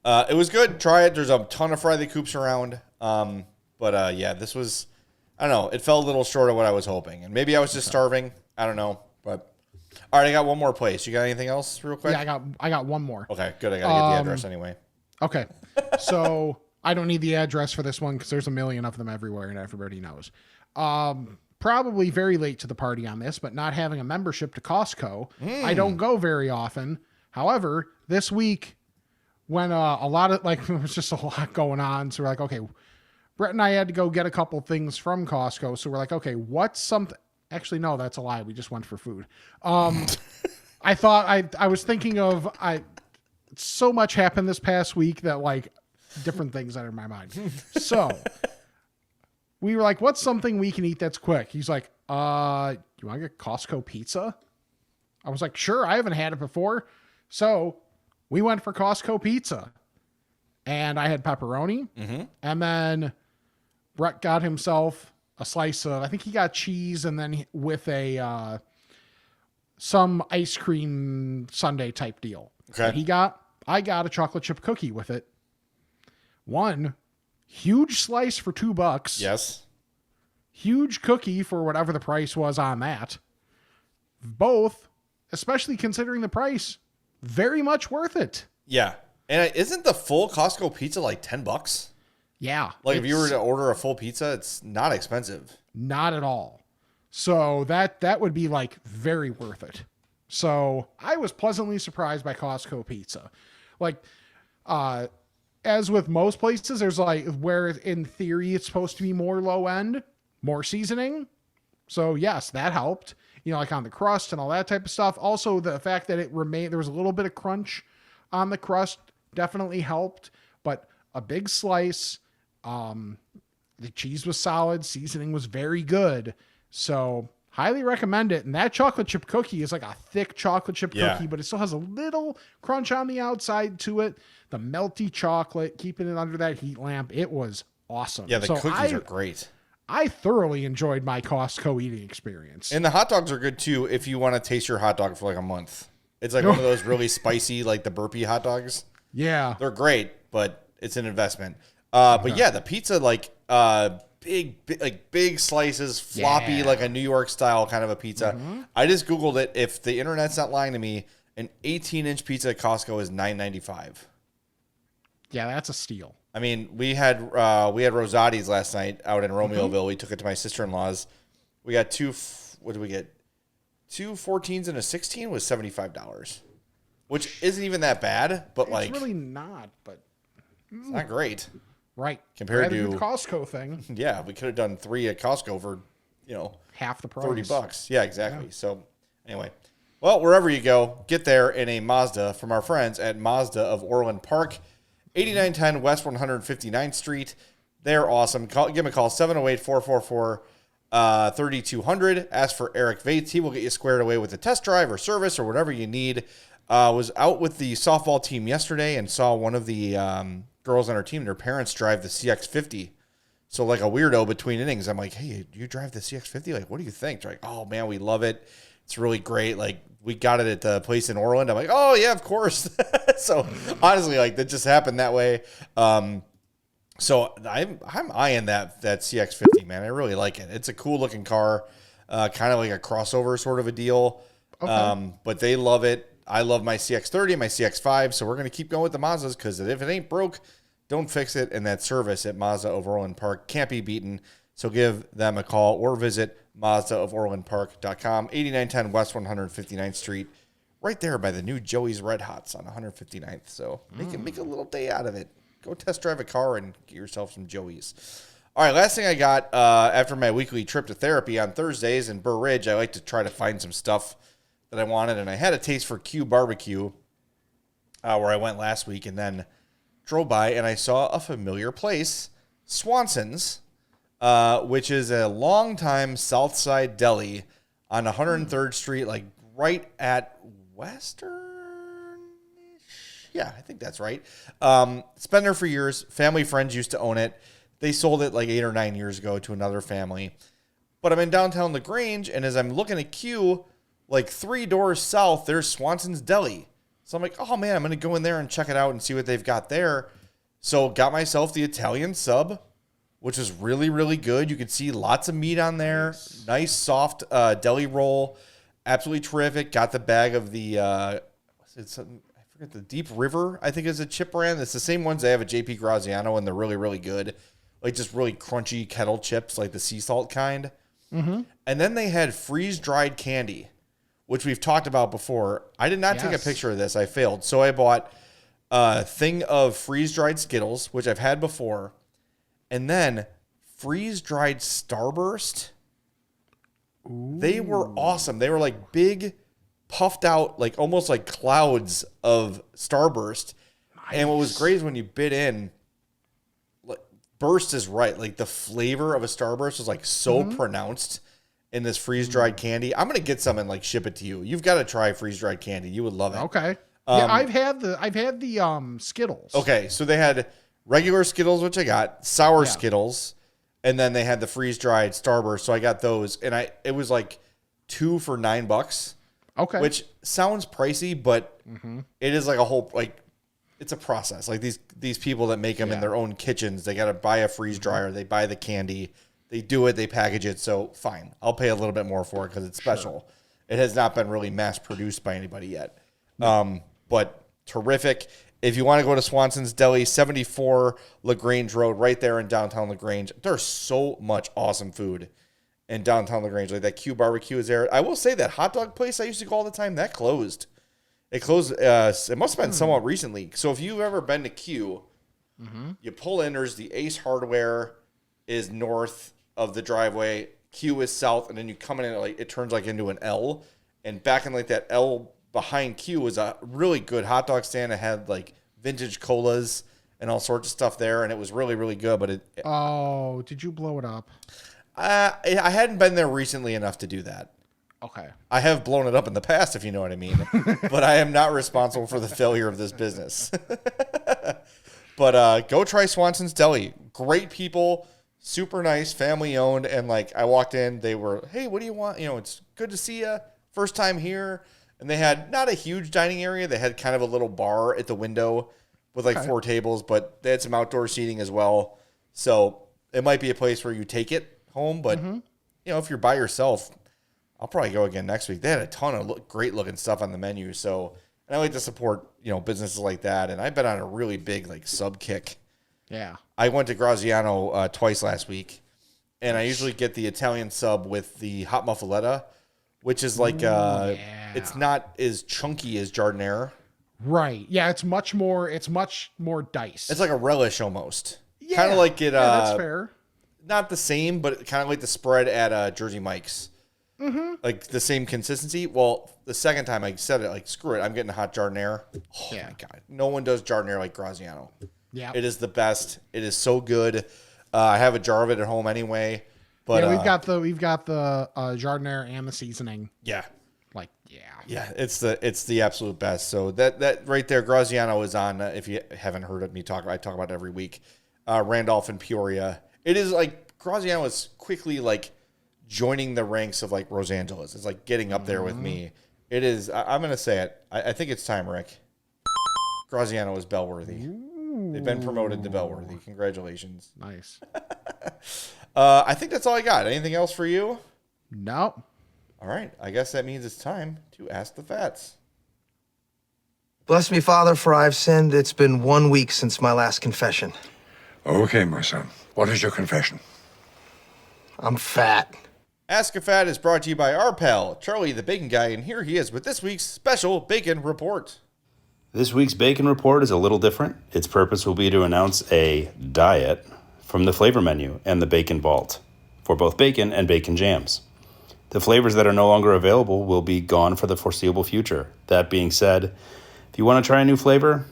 it was good. Try it. There's a ton of Fry the Coops around. But this was, I don't know. It fell a little short of what I was hoping. And maybe I was just starving. I don't know. But all right, I got one more place. You got anything else real quick? Yeah, I got one more. Okay, good. I got to get the address anyway. Okay. So I don't need the address for this one because there's a million of them everywhere and everybody knows. Probably very late to the party on this, but not having a membership to Costco. I don't go very often. However, this week when a lot of there was just a lot going on. So we're like, okay, Brett and I had to go get a couple things from Costco. So we're like, okay, what's something? Actually, no, that's a lie. We just went for food. I thought I was thinking of so much happened this past week that different things that are in my mind. So we were like, what's something we can eat that's quick? He's like, you want to get Costco Pizza? I was like, sure. I haven't had it before. So we went for Costco Pizza and I had pepperoni and then Brett got himself a slice of, I think he got cheese and then with a, some ice cream sundae type deal. Okay. That I got a chocolate chip cookie with it. One huge slice for $2. Yes. Huge cookie for whatever the price was on that. Both, especially considering the price, very much worth it. Yeah. And isn't the full Costco pizza like $10? Yeah. Like if you were to order a full pizza, it's not expensive. Not at all. So that would be very worth it. So I was pleasantly surprised by Costco Pizza. As with most places, there's where in theory it's supposed to be more low end, more seasoning. So yes, that helped, on the crust and all that type of stuff. Also the fact that there was a little bit of crunch on the crust definitely helped, but a big slice, the cheese was solid. Seasoning was very good. So highly recommend it. And that chocolate chip cookie is like a thick chocolate chip cookie, but it still has a little crunch on the outside to it. The melty chocolate, keeping it under that heat lamp. It was awesome. Yeah, the cookies are great. I thoroughly enjoyed my Costco eating experience. And the hot dogs are good too if you want to taste your hot dog for a month. It's one of those really spicy, the burpee hot dogs. Yeah. They're great, but it's an investment. But yeah, the pizza, big slices, floppy, a New York style kind of a pizza. I just Googled it. If the internet's not lying to me, an 18-inch pizza at Costco is $9.95. Yeah, that's a steal. I mean, we had Rosati's last night out in Romeoville. We took it to my sister-in-law's. We got what did we get? 2 14s and a 16 was $75, which isn't even that bad, but it's really not, but it's not great. Right. Compared to the Costco thing. Yeah, we could have done 3 at Costco for, half the price. $30. Yeah, exactly. Yeah. So anyway, well, wherever you go, get there in a Mazda from our friends at Mazda of Orland Park, 8910 West 159th Street. They're awesome. Give them a call, 708-444 3200. Ask for Eric Vates. He will get you squared away with a test drive or service or whatever you need. Was out with the softball team yesterday and saw one of the girls on our team, their parents drive the CX-50. So like a weirdo between innings, I'm like, hey, do you drive the CX-50? Like, what do you think? They're like, oh, man, we love it. It's really great. Like, we got it at the place in Orland. I'm like, oh, yeah, of course. So honestly, like, that just happened that way. So I'm eyeing that CX-50, man. I really like it. It's a cool looking car, kind of like a crossover sort of a deal. Okay. But they love it. I love my CX-30, my CX-5. So we're going to keep going with the Mazdas because if it ain't broke, don't fix it. And that service at Mazda of Orland Park can't be beaten. So give them a call or visit MazdaofOrlandPark.com, 8910 West 159th Street, right there by the new Joey's Red Hots on 159th. So make a little day out of it. Go test drive a car and get yourself some Joey's. All right, last thing I got after my weekly trip to therapy on Thursdays in Burr Ridge, I like to try to find some stuff that I wanted, and I had a taste for Q Barbecue where I went last week, and then drove by and I saw a familiar place, Swanson's, which is a longtime Southside deli on 103rd Street, like right at Western. Yeah, I think that's right. It's been there for years. Family friends used to own it. They sold it like 8 or 9 years ago to another family. But I'm in downtown LaGrange, and as I'm looking at Q, like 3 doors south, there's Swanson's Deli. So I'm like, oh man, I'm going to go in there and check it out and see what they've got there. So got myself the Italian sub, which was really, really good. You could see lots of meat on there. Nice soft deli roll. Absolutely terrific. Got the bag of the, I forget, the Deep River, I think is a chip brand. It's the same ones they have at JP Graziano, and they're really, really good. Like just really crunchy kettle chips, like the sea salt kind. Mm-hmm. And then they had freeze-dried candy, which we've talked about before. I did not take a picture of this. I failed. So I bought a thing of freeze-dried Skittles, which I've had before, and then freeze-dried Starburst. Ooh. They were awesome. They were like big, puffed out, like almost like clouds of Starburst. Nice. And what was great is when you bit in, burst is right. Like the flavor of a Starburst was like so pronounced in this freeze-dried candy. I'm going to get some and like ship it to you. You've got to try freeze-dried candy. You would love it. Okay. Yeah, I've had the Skittles. Okay, so they had regular Skittles, which I got, sour Skittles, and then they had the freeze-dried Starburst. So I got those, and it was like 2 for $9. Okay. Which sounds pricey, but it is like a whole, like, it's a process. Like these people that make them in their own kitchens, they got to buy a freeze dryer, they buy the candy, they do it, they package it. So fine, I'll pay a little bit more for it because it's special. Sure. It has not been really mass produced by anybody yet. But terrific. If you want to go to Swanson's Deli, 74 LaGrange Road, right there in downtown LaGrange. There's so much awesome food in downtown LaGrange. Like that Q Barbecue is there. I will say that hot dog place I used to go all the time, that closed. It closed. It must have been somewhat recently. So if you've ever been to Q, you pull in. There's the Ace Hardware is north of the driveway. Q is south, and then you come in, like it turns like into an L, and back in like that L behind Q was a really good hot dog stand. It had like vintage colas and all sorts of stuff there, and it was really, really good. But did you blow it up? I hadn't been there recently enough to do that. Okay. I have blown it up in the past, if you know what I mean, but I am not responsible for the failure of this business. But go try Swanson's Deli. Great people, super nice, family owned, and like I walked in, they were, hey, what do you want? You know, it's good to see you. First time here. And they had not a huge dining area. They had kind of a little bar at the window with like 4 tables, but they had some outdoor seating as well. So it might be a place where you take it home, but you know, if you're by yourself, I'll probably go again next week. They had a ton of great looking stuff on the menu. So, and I like to support, you know, businesses like that. And I've been on a really big like sub kick. Yeah. I went to Graziano twice last week, and I usually get the Italian sub with the hot muffaletta, which is like, it's not as chunky as Jardiniere. Right. Yeah. It's much more diced. It's like a relish almost. Yeah. Kind of like it. That's fair. Not the same, but kind of like the spread at Jersey Mike's. Like the same consistency. Well, the second time I said it, like, screw it, I'm getting a hot Jardiniere. Oh my God. No one does Jardiniere like Graziano. Yeah. It is the best. It is so good. I have a jar of it at home anyway, But we've got the jardinere and the seasoning. yeah. Like, yeah. Yeah, it's the absolute best. So that right there, Graziano is on. If you haven't heard of me talk, I talk about it every week. Randolph and Peoria. It is like Graziano is quickly like joining the ranks of like Los Angeles. It's like getting up there with me. It is. I'm gonna say it. I think it's time, Rick. Graziano is Bellworthy. They've been promoted to Bellworthy. Congratulations. Nice. I think that's all I got. Anything else for you? No. All right. I guess that means it's time to ask the Fats. Bless me, Father, for I've sinned. It's been 1 week since my last confession. Okay, my son. What is your confession? I'm fat. Ask a Fat is brought to you by our pal, Charlie the Bacon Guy, and here he is with this week's special bacon report. This week's bacon report is a little different. Its purpose will be to announce a diet from the flavor menu and the bacon vault for both bacon and bacon jams. The flavors that are no longer available will be gone for the foreseeable future. That being said, if you want to try a new flavor,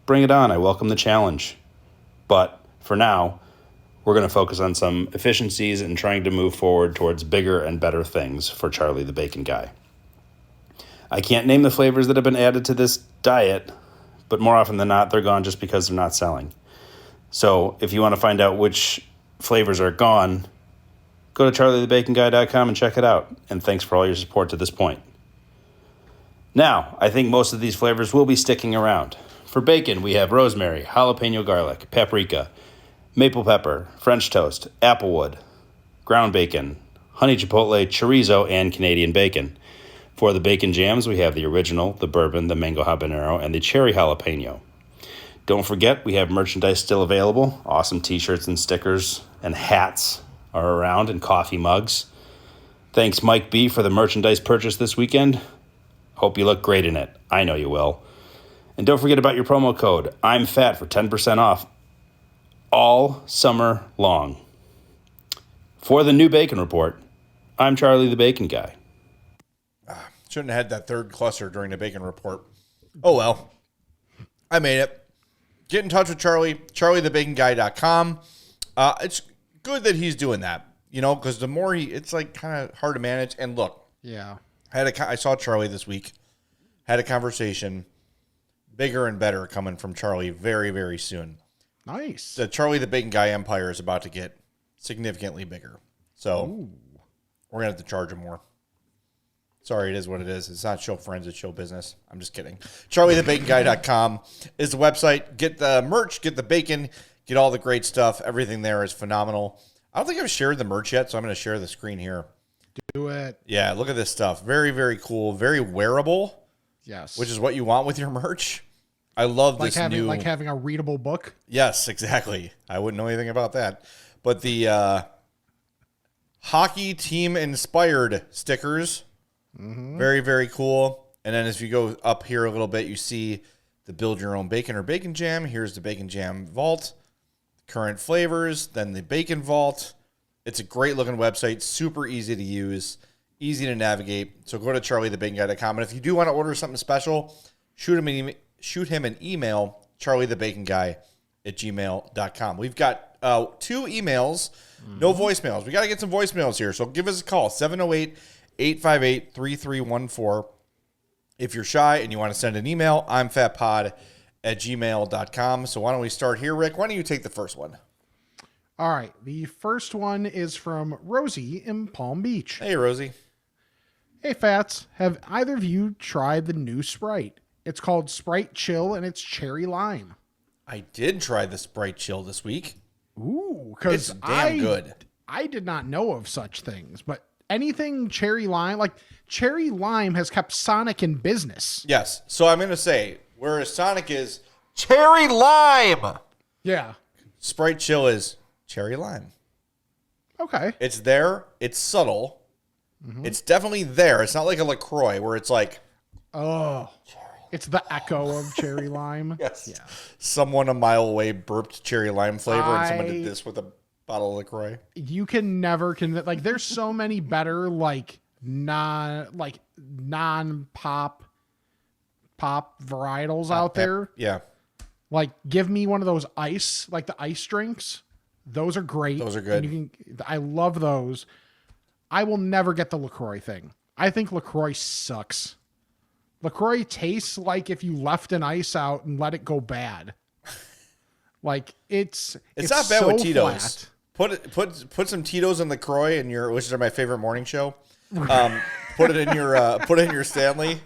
bring it on. I welcome the challenge. But for now, we're going to focus on some efficiencies and trying to move forward towards bigger and better things for Charlie the Bacon Guy. I can't name the flavors that have been added to this diet, but more often than not, they're gone just because they're not selling. So if you want to find out which flavors are gone, go to charliethebaconguy.com and check it out. And thanks for all your support to this point. Now, I think most of these flavors will be sticking around. For bacon, we have rosemary, jalapeno garlic, paprika, maple pepper, French toast, applewood, ground bacon, honey chipotle, chorizo, and Canadian bacon. For the bacon jams, we have the original, the bourbon, the mango habanero, and the cherry jalapeno. Don't forget, we have merchandise still available. Awesome t-shirts and stickers and hats are around, and coffee mugs. Thanks, Mike B, for the merchandise purchase this weekend. Hope you look great in it. I know you will. And don't forget about your promo code, I'm Fat, for 10% off all summer long. For the new bacon report, I'm Charlie the Bacon Guy. Shouldn't have had that third cluster during the bacon report. Oh well. I made it. Get in touch with Charlie, charliethebaconguy.com. It's good that he's doing that, because the more it's like kind of hard to manage. And look, Yeah. I saw Charlie this week, had a conversation, bigger and better coming from Charlie very, very soon. Nice. The Charlie the Bacon Guy empire is about to get significantly bigger. So we're going to have to charge him more. Sorry, it is what it is. It's not show friends, it's show business. I'm just kidding. charliethebaconguy.com is the website. Get the merch, get the bacon, get all the great stuff. Everything there is phenomenal. I don't think I've shared the merch yet, so I'm going to share the screen here. Do it. Yeah, look at this stuff. Very, very cool. Very wearable. Yes. Which is what you want with your merch. I love this new... Like having a readable book. Yes, exactly. I wouldn't know anything about that. But the hockey team inspired stickers. Very, very cool. And then as you go up here a little bit, you see the build your own bacon or bacon jam. Here's the bacon jam vault, current flavors, then the bacon vault. It's a great looking website, super easy to use, easy to navigate. So go to charliethebaconguy.com. And if you do want to order something special, shoot him an email, charliethebaconguy@gmail.com. We've got 2 emails, no voicemails. We got to get some voicemails here. So give us a call, 708-858-3314. If you're shy and you want to send an email, I'm fatpod@gmail.com. So why don't we start here, Rick? Why don't you take the first one? All right. The first one is from Rosie in Palm Beach. Hey, Rosie. Hey, Fats. Have either of you tried the new Sprite? It's called Sprite Chill, and it's cherry lime. I did try the Sprite Chill this week. Ooh, because It's damn good. I did not know of such things, but anything cherry lime, like cherry lime has kept Sonic in business. Yes. So I'm going to say, whereas Sonic is cherry lime, Yeah. Sprite Chill is cherry lime. Okay. It's there. It's subtle. It's definitely there. It's not like a LaCroix where it's like, Oh, it's the echo of cherry lime. yes, Yeah. someone a mile away burped cherry lime flavor and someone I- did this with a bottle of LaCroix. You can never convince, like, there's so many better, non-pop varietals out there. Yeah. Like, give me one of those ice, like the ice drinks. Those are great. Those are good. And I love those. I will never get the LaCroix thing. I think LaCroix sucks. LaCroix tastes like if you left an ice out and let it go bad. Like it's not bad so with Tito's. flat. Put some Tito's and LaCroix in your, which is my favorite morning show. Put it in your Stanley,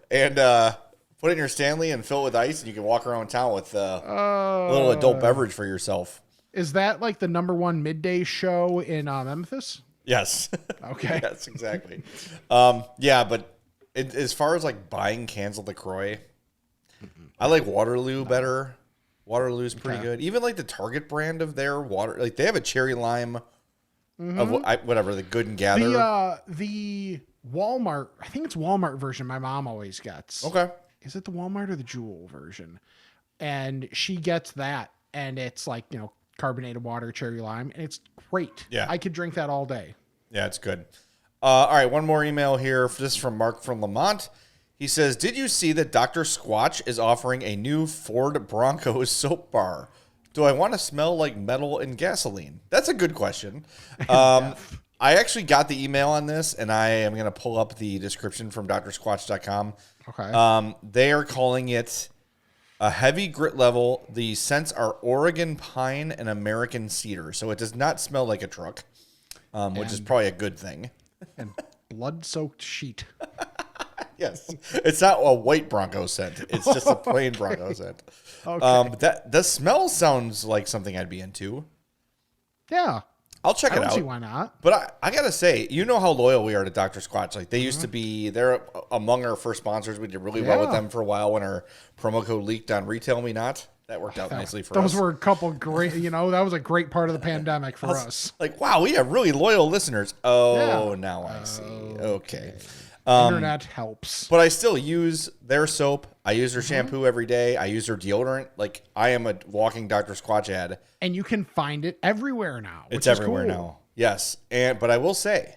and put it in your Stanley and fill it with ice, and you can walk around town with a little adult beverage for yourself. Is that like the #1 midday show in Memphis? Yes. Okay. Yes, exactly. Yeah, but as far as like buying cans of LaCroix, I like Waterloo better. Waterloo's pretty good. Even like the Target brand of their water, like they have a cherry lime of whatever, the Good and Gather. The Walmart, I think it's Walmart version my mom always gets. Okay. Is it the Walmart or the Jewel version? And she gets that, and it's like, carbonated water, cherry lime, and it's great. Yeah. I could drink that all day. Yeah, it's good. All right, one more email here. This is from Mark from Lamont. He says, did you see that Dr. Squatch is offering a new Ford Bronco soap bar? Do I want to smell like metal and gasoline? That's a good question. I actually got the email on this, and I am going to pull up the description from drsquatch.com. Okay. They are calling it a heavy grit level. The scents are Oregon pine and American cedar, so it does not smell like a truck, which is probably a good thing. And blood-soaked sheet. Yes, it's not a white Bronco scent. It's just a plain Bronco scent. Okay. But the smell sounds like something I'd be into. Yeah. I'll check I it don't out. see why not. But I gotta say, you know how loyal we are to Dr. Squatch. Like they used to be, they're among our first sponsors. We did really well with them for a while when our promo code leaked on Retail Me Not. That worked out nicely for us. Those were a couple great, that was a great part of the pandemic for us. Like, wow, we have really loyal listeners. Oh, now I see. Okay. Internet helps. But I still use their soap. I use their shampoo every day. I use their deodorant. Like, I am a walking Dr. Squatch ad. And you can find it everywhere now. It's everywhere now. Yes. But I will say,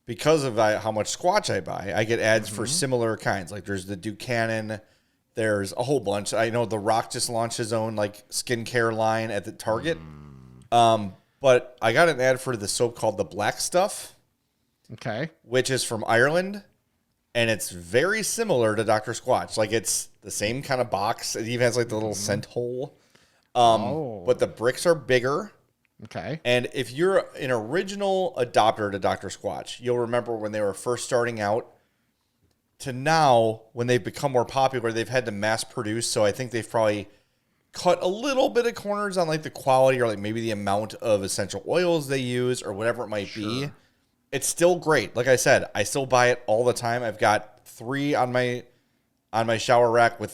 because of how much Squatch I buy, I get ads for similar kinds. Like, there's the Buchanan. There's a whole bunch. I know The Rock just launched his own, like, skincare line at the Target. But I got an ad for the soap called The Black Stuff. Okay. Which is from Ireland, and it's very similar to Dr. Squatch. Like, it's the same kind of box. It even has, like, the little scent hole. But the bricks are bigger. Okay. And if you're an original adopter to Dr. Squatch, you'll remember when they were first starting out to now, when they've become more popular, they've had to mass produce. So I think they've probably cut a little bit of corners on, like, the quality or, like, maybe the amount of essential oils they use or whatever it might be. It's still great. Like I said, I still buy it all the time. I've got 3 on my shower rack with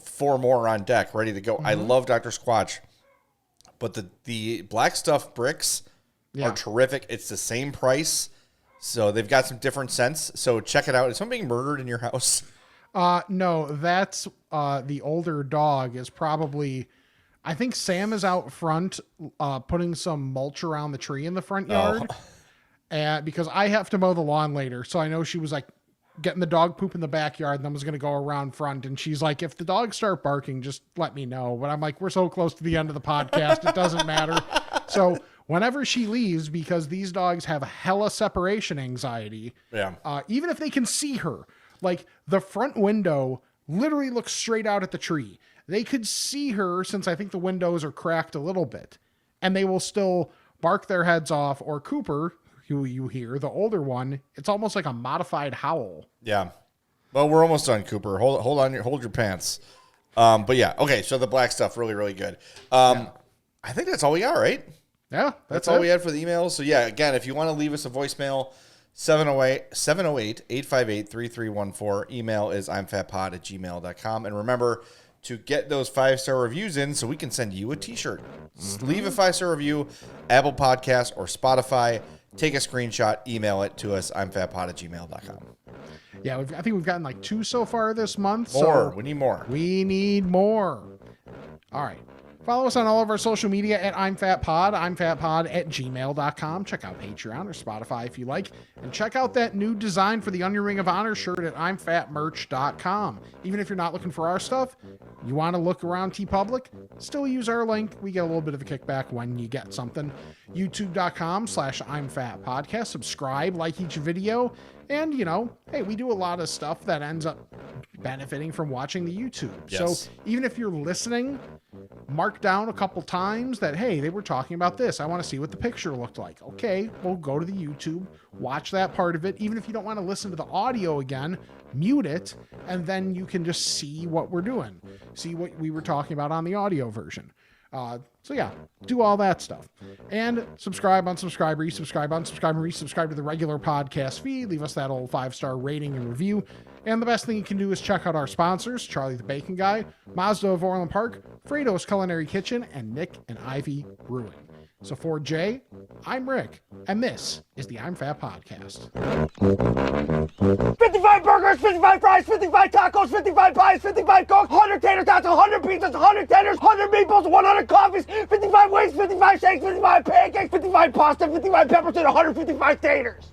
4 more on deck ready to go. I love Dr. Squatch. But the Black Stuff bricks are terrific. It's the same price. So they've got some different scents. So check it out. Is someone being murdered in your house? No, that's the older dog is probably, I think Sam is out front putting some mulch around the tree in the front yard. And because I have to mow the lawn later. So I know she was like getting the dog poop in the backyard and then was going to go around front. And she's like, if the dogs start barking, just let me know. But I'm like, we're so close to the end of the podcast. It doesn't matter. So whenever she leaves, because these dogs have hella separation anxiety. Yeah. Even if they can see her, like the front window literally looks straight out at the tree. They could see her since I think the windows are cracked a little bit and they will still bark their heads off. Or Cooper, who you hear, the older one, it's almost like a modified howl. Yeah. Well, we're almost done, Cooper. Hold on, hold your pants. But yeah, okay. So the Black Stuff, really, really good. I think that's all we got, right? Yeah, that's all we had for the emails. So yeah, again, if you want to leave us a voicemail, 708-858-3314. Email is imfatpod@gmail.com. And remember to get those 5-star reviews in so we can send you a t-shirt. Leave a 5-star review, Apple Podcasts or Spotify. Take a screenshot, email it to us, imfatpod@gmail.com. Yeah, I think we've gotten like 2 so far this month. More. So we need more. We need more. All right. Follow us on all of our social media at I'm Fat Pod, I'mFatPod@gmail.com. Check out Patreon or Spotify if you like. And check out that new design for the Onion Ring of Honor shirt at I'mFatMerch.com. Even if you're not looking for our stuff, you want to look around TeePublic, still use our link. We get a little bit of a kickback when you get something. YouTube.com/I'mFatPodcast. Subscribe, like each video. And, you know, hey, we do a lot of stuff that ends up benefiting from watching the YouTube. Yes. So even if you're listening, mark down a couple times that, hey, they were talking about this. I want to see what the picture looked like. Okay, well, go to the YouTube, watch that part of it. Even if you don't want to listen to the audio again, mute it, and then you can just see what we're doing. See what we were talking about on the audio version. So yeah, do all that stuff. And subscribe, unsubscribe, resubscribe, unsubscribe, and resubscribe to the regular podcast feed. Leave us that old 5-star rating and review. And the best thing you can do is check out our sponsors, Charlie the Bacon Guy, Mazda of Orland Park, Fredo's Culinary Kitchen, and Nick and Ivy Brewing. So for Jay, I'm Rick, and this is the I'm Fat Podcast. 55 burgers, 55 fries, 55 tacos, 55 pies, 55 cokes, 100 tater tots, 100 pizzas, 100 tenders, 100 meatballs, 100 coffees, 55 wings, 55 shakes, 55 pancakes, 55 pasta, 55 peppers, and 155 taters.